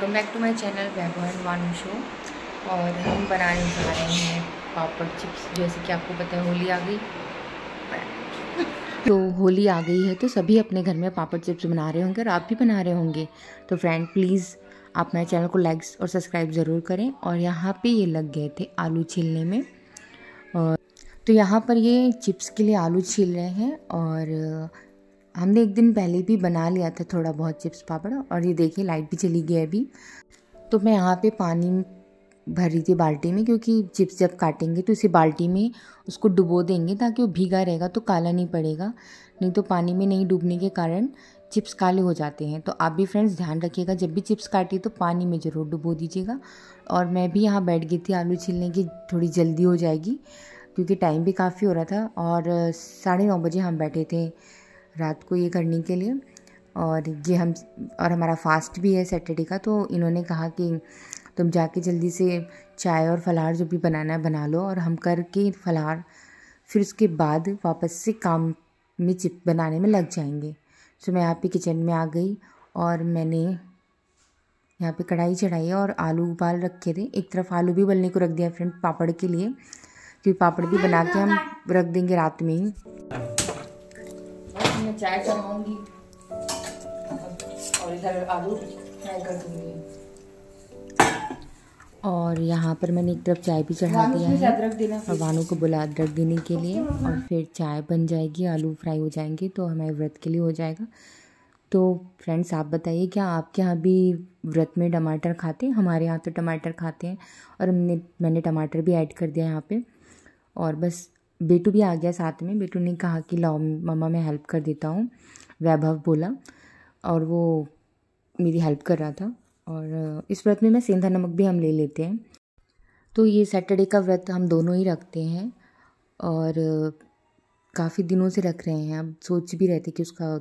Welcome back to my channel Vaibhav and Vanu show. और हम बनाने जा रहे हैं पापड़ चिप्स। जैसे कि आपको पता है होली आ गई, तो होली आ गई है तो सभी अपने घर में पापड़ चिप्स बना रहे होंगे और आप भी बना रहे होंगे। तो फ्रेंड प्लीज़ आप मेरे चैनल को लाइक और सब्सक्राइब ज़रूर करें। और यहाँ पे ये लग गए थे आलू छीलने में, और तो यहाँ पर ये चिप्स के लिए आलू छील रहे हैं। और हमने एक दिन पहले भी बना लिया था थोड़ा बहुत चिप्स पापड़। और ये देखिए लाइट भी चली गई अभी। तो मैं यहाँ पे पानी भर रही थी बाल्टी में, क्योंकि चिप्स जब काटेंगे तो इसी बाल्टी में उसको डुबो देंगे ताकि वो भीगा रहेगा तो काला नहीं पड़ेगा। नहीं तो पानी में नहीं डूबने के कारण चिप्स काले हो जाते हैं। तो आप भी फ्रेंड्स ध्यान रखिएगा, जब भी चिप्स काटिए तो पानी में ज़रूर डुबो दीजिएगा। और मैं भी यहाँ बैठ गई थी आलू छीलने की, थोड़ी जल्दी हो जाएगी क्योंकि टाइम भी काफ़ी हो रहा था। और 9:30 बजे हम बैठे थे रात को ये करने के लिए। और ये और हमारा फास्ट भी है सैटरडे का। तो इन्होंने कहा कि तुम जाके जल्दी से चाय और फलाहार जो भी बनाना है बना लो, और हम करके फलाहार फिर उसके बाद वापस से काम में चिप बनाने में लग जाएंगे। तो मैं यहाँ पे किचन में आ गई और मैंने यहाँ पे कढ़ाई चढ़ाई और आलू उबाल रखे थे। एक तरफ आलू भी उबलने को रख दिया फ्रेंड पापड़ के लिए, क्योंकि पापड़ भी बना के हम रख देंगे रात में ही। मैं चाय चढ़ाऊँगी और इधर आलू फ्राई कर दूँगी। और यहाँ पर मैंने एक तरफ चाय भी चढ़ा दिया है और वानू को बोला अदरक देने के लिए। और फिर चाय बन जाएगी, आलू फ्राई हो जाएंगे तो हमारे व्रत के लिए हो जाएगा। तो फ्रेंड्स आप बताइए, क्या आपके यहाँ भी व्रत में टमाटर खाते हैं? हमारे यहाँ तो टमाटर खाते हैं और मैंने टमाटर भी ऐड कर दिया यहाँ पे। और बस बेटू भी आ गया साथ में। बेटू ने कहा कि लाओ मम्मा मैं हेल्प कर देता हूँ, वैभव बोला, और वो मेरी हेल्प कर रहा था। और इस व्रत में मैं सेंधा नमक भी हम ले लेते हैं। तो ये सैटरडे का व्रत हम दोनों ही रखते हैं और काफ़ी दिनों से रख रहे हैं। अब सोच भी रहे थे कि उसका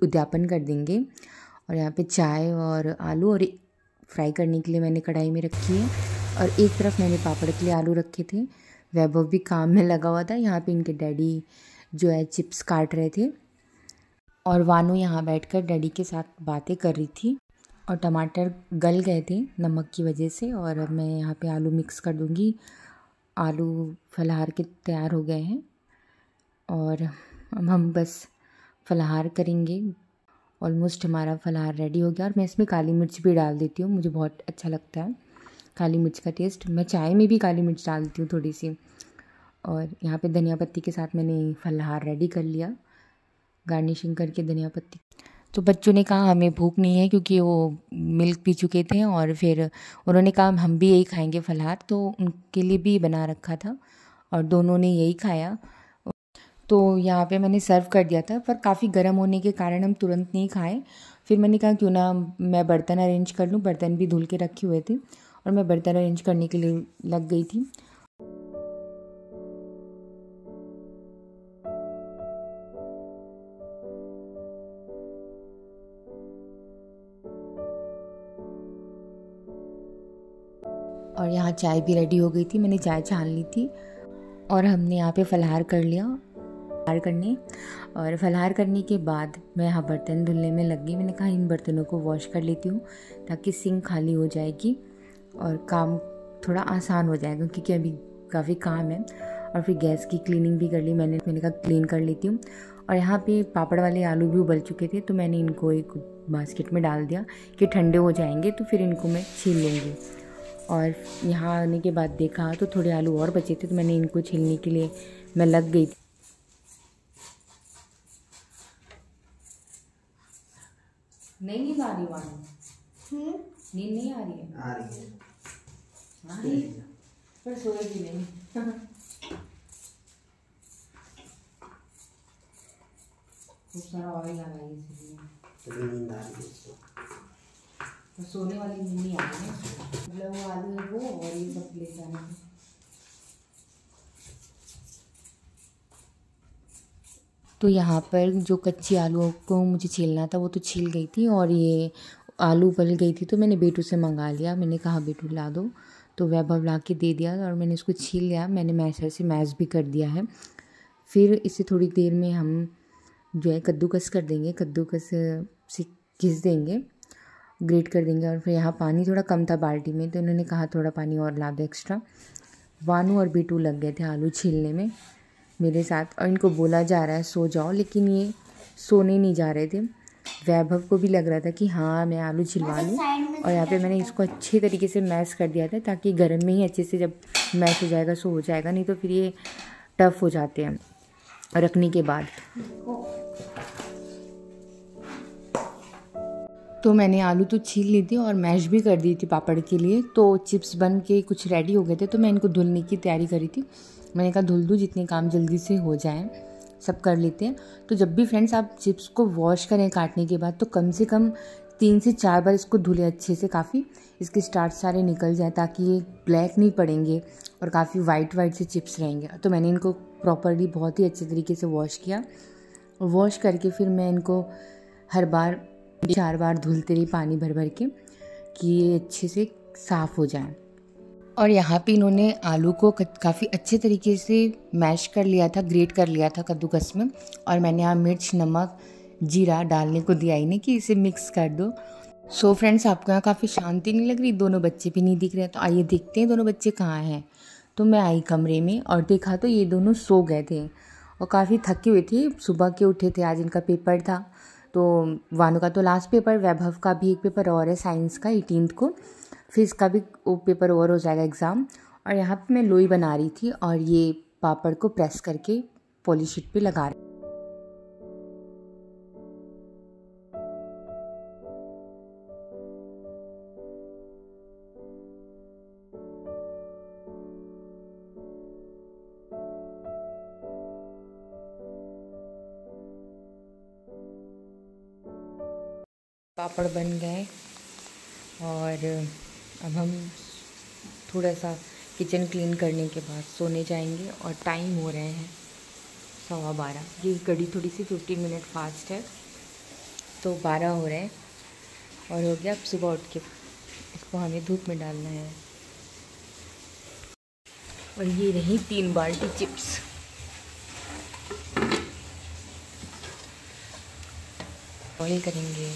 उद्यापन कर देंगे। और यहाँ पे चाय और आलू और फ्राई करने के लिए मैंने कढ़ाई में रखी है। और एक तरफ मैंने पापड़ के लिए आलू रखे थे। वैभव भी काम में लगा हुआ था। यहाँ पे इनके डैडी जो है चिप्स काट रहे थे और वानू यहाँ बैठकर डैडी के साथ बातें कर रही थी। और टमाटर गल गए थे नमक की वजह से। और अब मैं यहाँ पे आलू मिक्स कर दूँगी। आलू फलाहार के तैयार हो गए हैं और अब हम बस फलाहार करेंगे। ऑलमोस्ट हमारा फलाहार रेडी हो गया। और मैं इसमें काली मिर्च भी डाल देती हूँ, मुझे बहुत अच्छा लगता है काली मिर्च का टेस्ट। मैं चाय में भी काली मिर्च डाल देती हूँ थोड़ी सी। और यहाँ पे धनिया पत्ती के साथ मैंने फलाहार रेडी कर लिया, गार्निशिंग करके धनिया पत्ती। तो बच्चों ने कहा हमें भूख नहीं है, क्योंकि वो मिल्क पी चुके थे। और फिर उन्होंने कहा हम भी यही खाएंगे फलाहार, तो उनके लिए भी बना रखा था और दोनों ने यही खाया। तो यहाँ पे मैंने सर्व कर दिया था, पर काफ़ी गर्म होने के कारण हम तुरंत नहीं खाए। फिर मैंने कहा क्यों ना मैं बर्तन अरेंज कर लूँ। बर्तन भी धुल के रखे हुए थे और मैं बर्तन अरेंज करने के लिए लग गई थी। और यहाँ चाय भी रेडी हो गई थी, मैंने चाय छान ली थी। और हमने यहाँ पे फलाहार कर लिया। फलाहार करने के बाद मैं यहाँ बर्तन धुलने में लग गई। मैंने कहा इन बर्तनों को वॉश कर लेती हूँ ताकि सिंक खाली हो जाएगी और काम थोड़ा आसान हो जाएगा, क्योंकि अभी काफ़ी काम है। और फिर गैस की क्लीनिंग भी कर ली मैंने कहा क्लीन कर लेती हूँ। और यहाँ पे पापड़ वाले आलू भी उबल चुके थे, तो मैंने इनको एक बास्केट में डाल दिया कि ठंडे हो जाएंगे तो फिर इनको मैं छील लूँगी। और यहाँ आने के बाद देखा तो थोड़े आलू और बचे थे, तो मैंने इनको छीलने के लिए मैं लग गई थी। नहीं आ रही वाणी, नींद नहीं आ रही है? आ रही है पर सोएगी नहीं। खूब सारा ऑयल लगा है इसलिए नींद आ रही है। तो सोने वाली नींद नहीं आ रही है, मतलब वो आलू है वो और ये सब ले जाना है। तो यहाँ पर जो कच्ची आलू को मुझे छीलना था वो तो छील गई थी, और ये आलू उबल गई थी तो मैंने बेटू से मंगा लिया। मैंने कहा बेटू ला दो, तो वैभव ला के दे दिया और मैंने इसको छील लिया। मैंने मैशर से मैश भी कर दिया है। फिर इसे थोड़ी देर में हम जो है कद्दूकस कर देंगे, कद्दूकस से घिस देंगे। ग्रेट कर देंगे। और फिर यहाँ पानी थोड़ा कम था बाल्टी में, तो इन्होंने कहा थोड़ा पानी और ला दो एक्स्ट्रा। वानू और बिटू लग गए थे आलू छीलने में मेरे साथ, और इनको बोला जा रहा है सो जाओ, लेकिन ये सोने नहीं जा रहे थे। वैभव को भी लग रहा था कि हाँ मैं आलू छिलवा लूँ, और यहाँ पे मैंने इसको अच्छे तरीके से मैश कर दिया था, ताकि गर्म में ही अच्छे से जब मैश हो जाएगा सो हो जाएगा, नहीं तो फिर ये टफ़ हो जाते हैं रखने के बाद। तो मैंने आलू तो छील ली थी और मैश भी कर दी थी पापड़ के लिए। तो चिप्स बन के कुछ रेडी हो गए थे, तो मैं इनको धुलने की तैयारी करी थी। मैंने कहा धुल दूँ, जितने काम जल्दी से हो जाएं सब कर लेते हैं। तो जब भी फ्रेंड्स आप चिप्स को वॉश करें काटने के बाद, तो कम से कम 3 से 4 बार इसको धुलें अच्छे से, काफ़ी इसके स्टार्च सारे निकल जाए, ताकि ये ब्लैक नहीं पड़ेंगे और काफ़ी वाइट से चिप्स रहेंगे। तो मैंने इनको प्रॉपरली बहुत ही अच्छे तरीके से वॉश किया, और वॉश करके फिर मैं इनको हर बार 4 बार धुलते रही पानी भर भर के, कि ये अच्छे से साफ़ हो जाए। और यहाँ पे इन्होंने आलू को काफ़ी अच्छे तरीके से मैश कर लिया था, ग्रेट कर लिया था कद्दूकस में। और मैंने यहाँ मिर्च, नमक, जीरा डालने को दिया ही नहीं कि इसे मिक्स कर दो। सो फ्रेंड्स, आपको यहाँ काफ़ी शांति नहीं लग रही? दोनों बच्चे भी नहीं दिख रहे, तो आइए देखते हैं दोनों बच्चे कहाँ हैं। तो मैं आई कमरे में और देखा तो ये दोनों सो गए थे और काफ़ी थके हुए थे, सुबह के उठे थे, आज इनका पेपर था। तो वानू का तो लास्ट पेपर, वैभव का भी एक पेपर और है साइंस का 18 को, फिर इसका भी वो पेपर ओवर हो जाएगा एग्ज़ाम। और यहाँ पे मैं लोई बना रही थी और ये पापड़ को प्रेस करके पॉलीशीट पे लगा रही। पापड़ बन गए और अब हम थोड़ा सा किचन क्लीन करने के बाद सोने जाएंगे। और टाइम हो रहे हैं 12:15। ये घड़ी थोड़ी सी 15 मिनट फास्ट है, तो 12 हो रहे हैं। और हो गया अब सुबह उठ के इसको हमें धूप में डालना है। और ये रही 3 बाल्टी चिप्स। बॉईल करेंगे।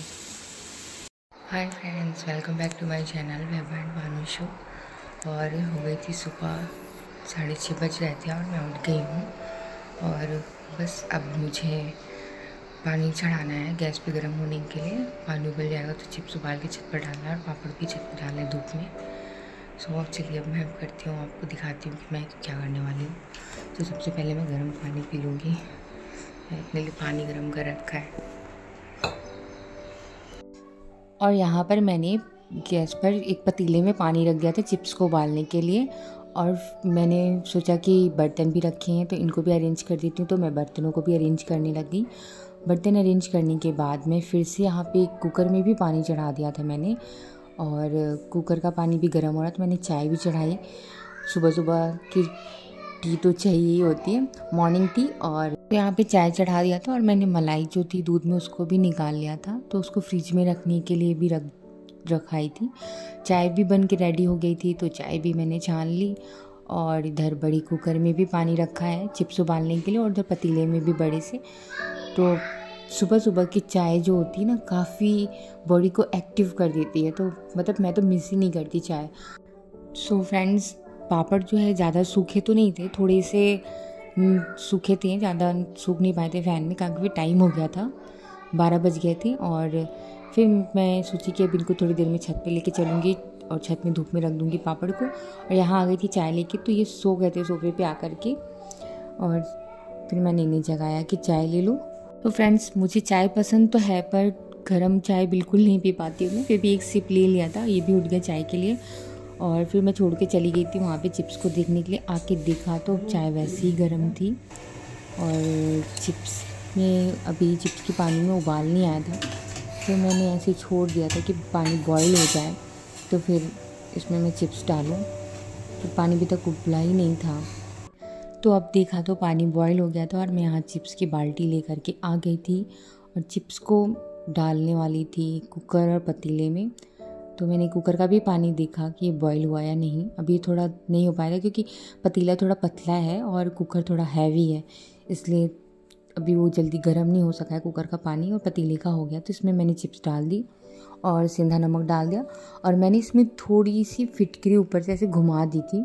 Hi friends, welcome back to my channel Vaibhav and Vanu show. और हो गई थी सुबह 6:30 बज रहे थे और मैं उठ गई हूँ। और बस अब मुझे पानी चढ़ाना है गैस पे गर्म होने के लिए। पानी उबल जाएगा तो चिप्स उबाल के छत पर डालना है और पापड़ भी छत पर डालना है धूप में। सो अब चलिए अब मैं करती हूँ, आपको दिखाती हूँ कि मैं क्या करने वाली हूँ। तो सबसे पहले मैं गर्म पानी पी लूँगी। अपने लिए पानी गर्म कर रखा है। और यहाँ पर मैंने गैस पर एक पतीले में पानी रख दिया था चिप्स को उबालने के लिए। और मैंने सोचा कि बर्तन भी रखे हैं तो इनको भी अरेंज कर देती हूँ, तो मैं बर्तनों को भी अरेंज करने लगी। बर्तन अरेंज करने के बाद में फिर से यहाँ पे कुकर में भी पानी चढ़ा दिया था मैंने, और कुकर का पानी भी गर्म हो रहा, तो मैंने चाय भी चढ़ाई। सुबह सुबह की टी तो चाहिए ही होती है, मॉर्निंग टी। और यहाँ पे चाय चढ़ा दिया था और मैंने मलाई जो थी दूध में उसको भी निकाल लिया था, तो उसको फ्रिज में रखने के लिए भी रखाई थी। चाय भी बन के रेडी हो गई थी, तो चाय भी मैंने छान ली। और इधर बड़ी कुकर में भी पानी रखा है चिप्स उबालने के लिए, और उधर पतीले में भी बड़े से। तो सुबह सुबह की चाय जो होती है ना, काफ़ी बॉडी को एक्टिव कर देती है, तो मतलब मैं तो मिस ही नहीं करती चाय। सो फ्रेंड्स, पापड़ जो है ज़्यादा सूखे तो नहीं थे, थोड़े से सूखे थे, ज़्यादा सूख नहीं पाए थे फ़ैन में, काफ़ी टाइम हो गया था, 12 बज गए थे। और फिर मैं सोची कि अब इनको थोड़ी देर में छत पे लेके चलूँगी और छत में धूप में रख दूँगी पापड़ को। और यहाँ आ गई थी चाय लेके, तो ये सो गए थे सोफे पे आकर के, और फिर मैंने इन्हें जगाया कि चाय ले लो। तो फ्रेंड्स, मुझे चाय पसंद तो है, पर गर्म चाय बिल्कुल नहीं पी पाती हूँ मैं, फिर भी एक सिप ले लिया था, ये भी उठ गया चाय के लिए। और फिर मैं छोड़ के चली गई थी वहाँ पे चिप्स को देखने के लिए। आके देखा तो चाय वैसे ही गर्म थी, और चिप्स में अभी चिप्स के पानी में उबाल नहीं आया था, तो मैंने ऐसे छोड़ दिया था कि पानी बॉईल हो जाए तो फिर इसमें मैं चिप्स डालूँ। तो पानी भी तक उबला ही नहीं था, तो अब देखा तो पानी बॉईल हो गया था, और मैं यहाँ चिप्स की बाल्टी लेकर के आ गई थी और चिप्स को डालने वाली थी कुकर और पतीले में। तो मैंने कुकर का भी पानी देखा कि ये बॉईल हुआ या नहीं। अभी थोड़ा नहीं हो पाएगा क्योंकि पतीला थोड़ा पतला है और कुकर थोड़ा हैवी है, इसलिए अभी वो जल्दी गर्म नहीं हो सका है कुकर का पानी। और पतीले का हो गया, तो इसमें मैंने चिप्स डाल दी और सेंधा नमक डाल दिया। और मैंने इसमें थोड़ी सी फिटकरी ऊपर से ऐसे घुमा दी थी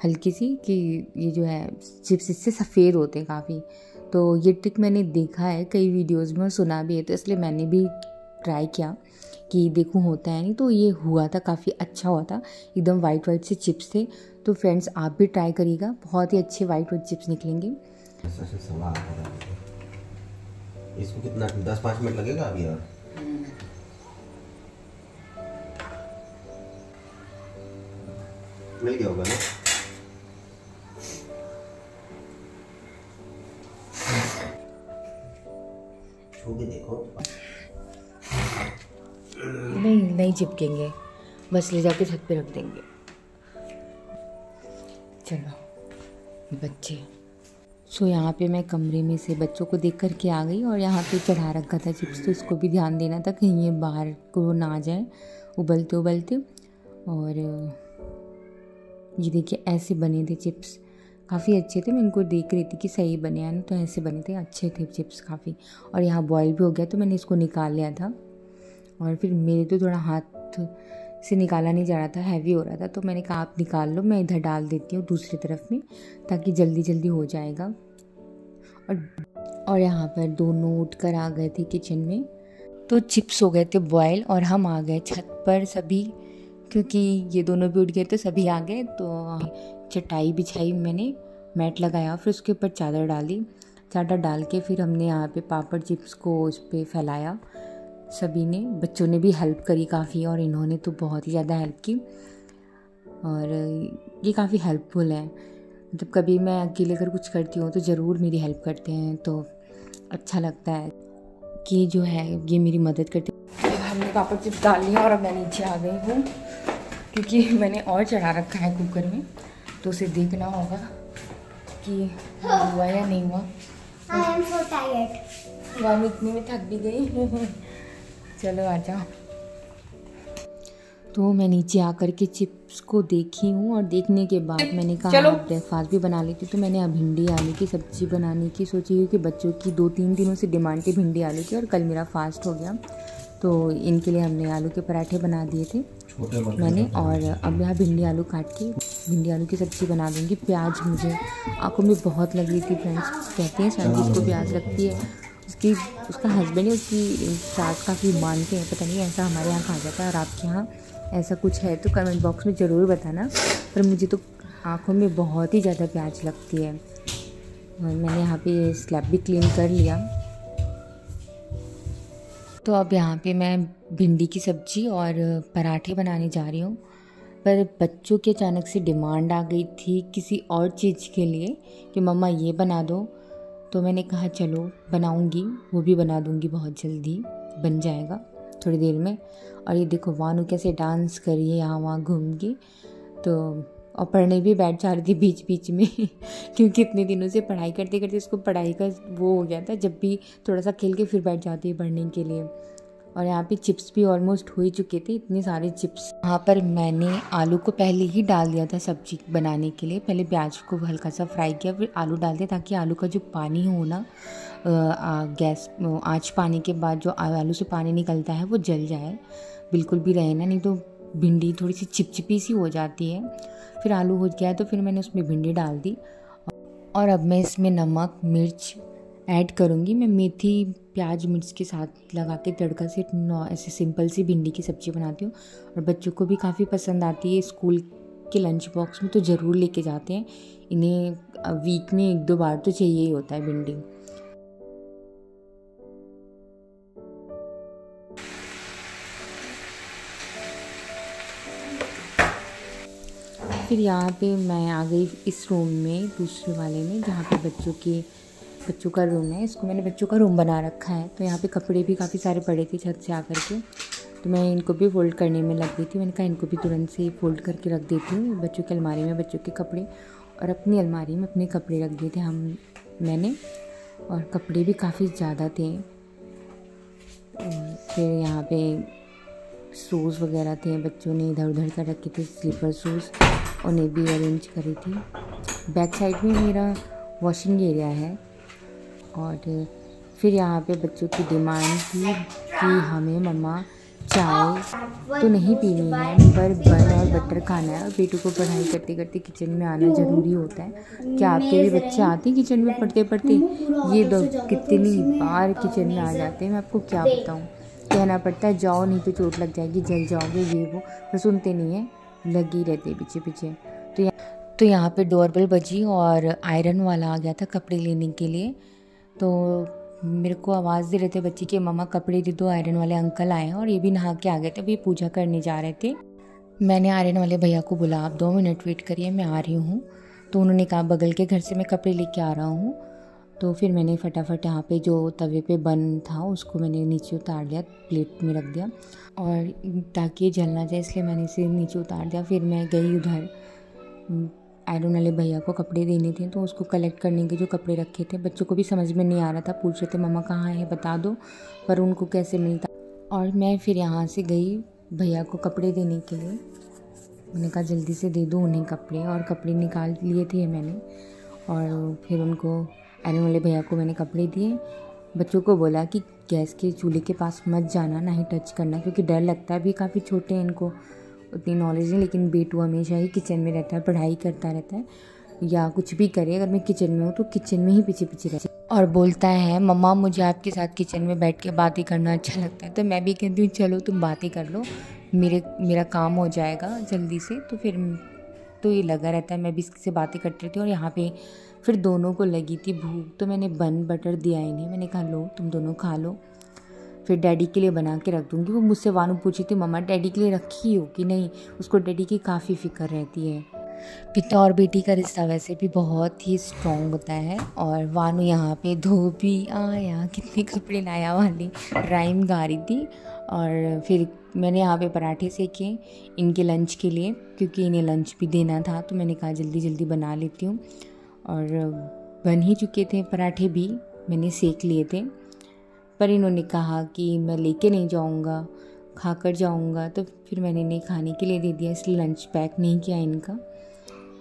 हल्की सी, कि ये जो है चिप्स इससे सफ़ेद होते हैं काफ़ी। तो ये ट्रिक मैंने देखा है कई वीडियोज़ में और सुना भी है, तो इसलिए मैंने भी ट्राई किया कि देखूँ होता है नहीं। तो ये हुआ था, काफ़ी अच्छा हुआ था, एकदम वाइट वाइट से चिप्स थे। तो फ्रेंड्स आप भी ट्राई करिएगा, बहुत ही अच्छे वाइट वाइट चिप्स निकलेंगे। इसको कितना 10-5 मिनट लगेगा अभी और मिल गया होगा ना। छू के देखो। नहीं चिपकेंगे, बस ले जाके छत पे रख देंगे। चलो बच्चे। सो यहाँ पे मैं कमरे में से बच्चों को देख कर के आ गई और यहाँ पे चढ़ा रखा था चिप्स, तो इसको भी ध्यान देना था कहीं ये बाहर को ना आ जाए उबलते उबलते। और ये देखिए ऐसे बने थे चिप्स, काफ़ी अच्छे थे। मैं इनको देख रही थी कि सही बने हैं ना, तो ऐसे बने थे, अच्छे थे चिप्स काफ़ी। और यहाँ बॉयल भी हो गया, तो मैंने इसको निकाल लिया था। और फिर मेरे तो थोड़ा हाथ से निकाला नहीं जा रहा था, हैवी हो रहा था, तो मैंने कहा आप निकाल लो, मैं इधर डाल देती हूँ दूसरी तरफ में, ताकि जल्दी जल्दी हो जाएगा। और यहाँ पर दोनों उठ कर आ गए थे किचन में, तो चिप्स हो गए थे बॉयल और हम आ गए छत पर सभी, क्योंकि ये दोनों भी उठ गए तो सभी आ गए। तो चटाई बिछाई मैंने, मैट लगाया, फिर उसके ऊपर चादर डाली, चादर डाल के फिर हमने यहाँ पे पापड़ चिप्स को उस पर फैलाया। सभी ने, बच्चों ने भी हेल्प करी काफ़ी, और इन्होंने तो बहुत ही ज़्यादा हेल्प की। और ये काफ़ी हेल्पफुल है, जब कभी मैं अकेले अगर कुछ करती हूँ तो ज़रूर मेरी हेल्प करते हैं, तो अच्छा लगता है कि जो है ये मेरी मदद करते हैं। हमने पापड़ चिप्स डाल लिया और अब मैं नीचे आ गई हूँ, क्योंकि मैंने और चढ़ा रखा है कुकर में, तो उसे देखना होगा कि हुआ या नहीं हुआ। I am so tired. वामी इतनी में थक भी गई। चलो आ जाओ। तो मैं नीचे आकर के चिप्स को देखी हूँ, और देखने के बाद मैंने कहा ब्रेकफास्ट भी बना लेती। तो मैंने भिंडी आलू की सब्ज़ी बनाने की सोची, क्योंकि बच्चों की 2-3 दिनों से डिमांड थी भिंडी आलू की, और कल मेरा फास्ट हो गया, तो इनके लिए हमने आलू के पराठे बना दिए थे मैंने। और अब यहाँ भिंडी आलू काट के भिंडी आलू की सब्ज़ी बना दूँगी। प्याज मुझे आँखों में बहुत लग रही थी फ्रेंड्स, कहते हैं शायद जिसको प्याज लगती है उसका हस्बैंड या उसकी सास काफ़ी मानते हैं, पता नहीं ऐसा हमारे यहाँ कहा जाता है, और आपके यहाँ ऐसा कुछ है तो कमेंट बॉक्स में ज़रूर बताना। पर मुझे तो आँखों में बहुत ही ज़्यादा प्याज लगती है। और मैंने यहाँ पे स्लैब भी क्लीन कर लिया। तो अब यहाँ पे मैं भिंडी की सब्ज़ी और पराठे बनाने जा रही हूँ, पर बच्चों की अचानक से डिमांड आ गई थी किसी और चीज़ के लिए कि मम्मा ये बना दो। तो मैंने कहा चलो बनाऊंगी, वो भी बना दूंगी, बहुत जल्दी बन जाएगा थोड़ी देर में। और ये देखो वानू कैसे डांस कर रही है यहाँ वहाँ घूम के, तो और पढ़ने भी बैठ जा रही थी बीच बीच में क्योंकि इतने दिनों से पढ़ाई करते करते इसको पढ़ाई का वो हो गया था, जब भी थोड़ा सा खेल के फिर बैठ जाती है पढ़ने के लिए। और यहाँ पे चिप्स भी ऑलमोस्ट हो ही चुके थे, इतने सारे चिप्स। यहाँ पर मैंने आलू को पहले ही डाल दिया था सब्जी बनाने के लिए, पहले प्याज को हल्का सा फ्राई किया, फिर आलू डाल दिया, ताकि आलू का जो पानी हो ना, गैस आँच पाने के बाद जो आलू से पानी निकलता है वो जल जाए, बिल्कुल भी रहे ना, नहीं तो भिंडी थोड़ी सी चिपचिपी सी हो जाती है। फिर आलू हो गया तो फिर मैंने उसमें भिंडी डाल दी, और अब मैं इसमें नमक मिर्च ऐड करूँगी। मैं मेथी प्याज मिर्च के साथ लगा के तड़का से ऐसे सिंपल सी भिंडी की सब्ज़ी बनाती हूँ, और बच्चों को भी काफ़ी पसंद आती है। स्कूल के लंच बॉक्स में तो ज़रूर लेके जाते हैं, इन्हें वीक में 1-2 बार तो चाहिए ही होता है भिंडी। फिर यहाँ पे मैं आ गई इस रूम में, दूसरे वाले में, जहाँ पे बच्चों का रूम है। इसको मैंने बच्चों का रूम बना रखा है। तो यहाँ पे कपड़े भी काफ़ी सारे पड़े थे छत से आकर के, तो मैं इनको भी फ़ोल्ड करने में लग गई थी। मैंने कहा इनको भी तुरंत से फ़ोल्ड करके रख देती हूँ। बच्चों की अलमारी में बच्चों के कपड़े, और अपनी अलमारी में अपने कपड़े रख दिए थे मैंने, और कपड़े भी काफ़ी ज़्यादा थे। फिर यहाँ पे शूज़ वगैरह थे, बच्चों ने इधर उधर कर रखे थे, स्लीपर शूज़, उन्हें भी अरेंज करी थी। बैक साइड में मेरा वॉशिंग एरिया है। और फिर यहाँ पे बच्चों की डिमांड थी कि हमें मम्मा चाय तो नहीं पीनी है, पर बन और बटर खाना है। और बेटू को पढ़ाई करते करते किचन में आना ज़रूरी होता है। क्या आपके भी बच्चे आते हैं किचन में पढ़ते पढ़ते? ये लोग कितनी बार किचन में आ जाते हैं, मैं आपको क्या बताऊँ। कहना पड़ता है जाओ नहीं तो चोट लग जाएगी, जल जाओगे, ये वो, पर सुनते नहीं है, लगी रहते पीछे पीछे। तो यहाँ पे डोरबेल बजी और आयरन वाला आ गया था कपड़े लेने के लिए। तो मेरे को आवाज़ दे रहे थे बच्चे कि मम्मा कपड़े दे दो, आयरन वाले अंकल आए हैं। और ये भी नहा के आ गए थे, अभी पूजा करने जा रहे थे। मैंने आयरन वाले भैया को बोला आप 2 मिनट वेट करिए, मैं आ रही हूँ। तो उन्होंने कहा बगल के घर से मैं कपड़े लेके आ रहा हूँ। तो फिर मैंने फटाफट यहाँ पे जो तवे पे बन था उसको मैंने नीचे उतार लिया, प्लेट में रख दिया, और ताकि जल ना जाए इसलिए मैंने इसे नीचे उतार दिया। फिर मैं गई उधर, आयरन वाले भैया को कपड़े देने थे तो उसको कलेक्ट करने के जो कपड़े रखे थे। बच्चों को भी समझ में नहीं आ रहा था, पूछ रहे थे मम्मा कहाँ है बता दो, पर उनको कैसे मिलता। और मैं फिर यहाँ से गई भैया को कपड़े देने के लिए। मैंने कहा जल्दी से दे दूँ उन्हें कपड़े, और कपड़े निकाल लिए थे मैंने। और फिर उनको, आयरन वाले भैया को मैंने कपड़े दिए। बच्चों को बोला कि गैस के चूल्हे के पास मत जाना, ना ही टच करना, क्योंकि डर लगता है। अभी काफ़ी छोटे हैं, इनको उतनी नॉलेज नहीं। लेकिन बेटू हमेशा ही किचन में रहता है, पढ़ाई करता रहता है या कुछ भी करे, अगर मैं किचन में हूँ तो किचन में ही पीछे पीछे रहता है। और बोलता है मम्मा मुझे आपके साथ किचन में बैठ के बातें करना अच्छा लगता है। तो मैं भी कहती हूँ चलो तुम बातें कर लो, मेरा काम हो जाएगा जल्दी से। तो फिर तो ये लगा रहता है, मैं भी इससे बातें करती रहती हूँ। और यहाँ पे फिर दोनों को लगी थी भूख, तो मैंने बन बटर दिया इन्हें। मैंने कहा लो तुम दोनों खा लो, फिर डैडी के लिए बना के रख दूँगी। वो मुझसे वानू पूछी थी मम्मा डैडी के लिए रखी हो कि नहीं, उसको डैडी की काफ़ी फ़िक्र रहती है। पिता और बेटी का रिश्ता वैसे भी बहुत ही स्ट्रॉन्ग होता है। और वानू यहाँ पे धोबी आया कितने कपड़े लाया वाली राइम गा रही थी। और फिर मैंने यहाँ पे पराठे सेके इनके लंच के लिए, क्योंकि इन्हें लंच भी देना था। तो मैंने कहा जल्दी जल्दी बना लेती हूँ। और बन ही चुके थे पराठे भी, मैंने सेक लिए थे। पर इन्होंने कहा कि मैं लेके नहीं जाऊँगा, खा कर जाऊँगा। तो फिर मैंने इन्हें खाने के लिए दे दिया, इसलिए लंच पैक नहीं किया इनका।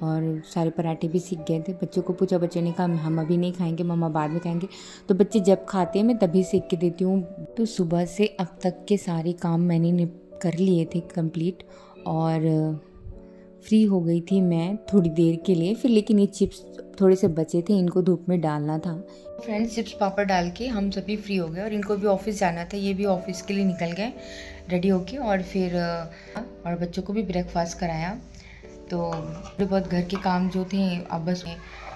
और सारे पराठे भी सीख गए थे। बच्चों को पूछा, बच्चों ने कहा हम अभी नहीं खाएंगे मम्मा बाद में खाएंगे। तो बच्चे जब खाते हैं मैं तभी सेक के देती हूँ। तो सुबह से अब तक के सारे काम मैंने कर लिए थे कंप्लीट, और फ्री हो गई थी मैं थोड़ी देर के लिए। फिर लेकिन ये चिप्स थोड़े से बचे थे, इनको धूप में डालना था। फ्रेंड्स चिप्स पापड़ डाल के हम सभी फ्री हो गए, और इनको भी ऑफिस जाना था, ये भी ऑफिस के लिए निकल गए रेडी होके। और फिर और बच्चों को भी ब्रेकफास्ट कराया। तो थोड़े बहुत घर के काम जो थे अब बस।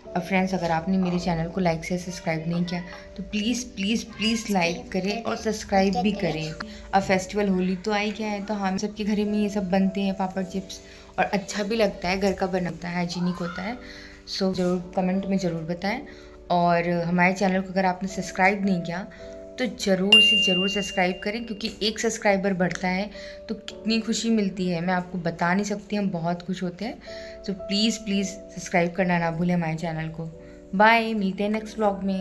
अब फ्रेंड्स अगर आपने मेरे चैनल को लाइक से सब्सक्राइब नहीं किया तो प्लीज़ प्लीज़ प्लीज़ लाइक करें और सब्सक्राइब भी करें। अब फेस्टिवल होली तो आई क्या है, तो हम सबके घर में ये सब बनते हैं पापड़ चिप्स, और अच्छा भी लगता है, घर का बनता है, हाइजीनिक होता है। सो ज़रूर कमेंट में ज़रूर बताएं। और हमारे चैनल को अगर आपने सब्सक्राइब नहीं किया तो ज़रूर से ज़रूर सब्सक्राइब करें, क्योंकि एक सब्सक्राइबर बढ़ता है तो कितनी खुशी मिलती है मैं आपको बता नहीं सकती। हम बहुत खुश होते हैं। तो प्लीज़ प्लीज़ सब्सक्राइब करना ना भूलें हमारे चैनल को। बाय, मिलते हैं नेक्स्ट व्लॉग में।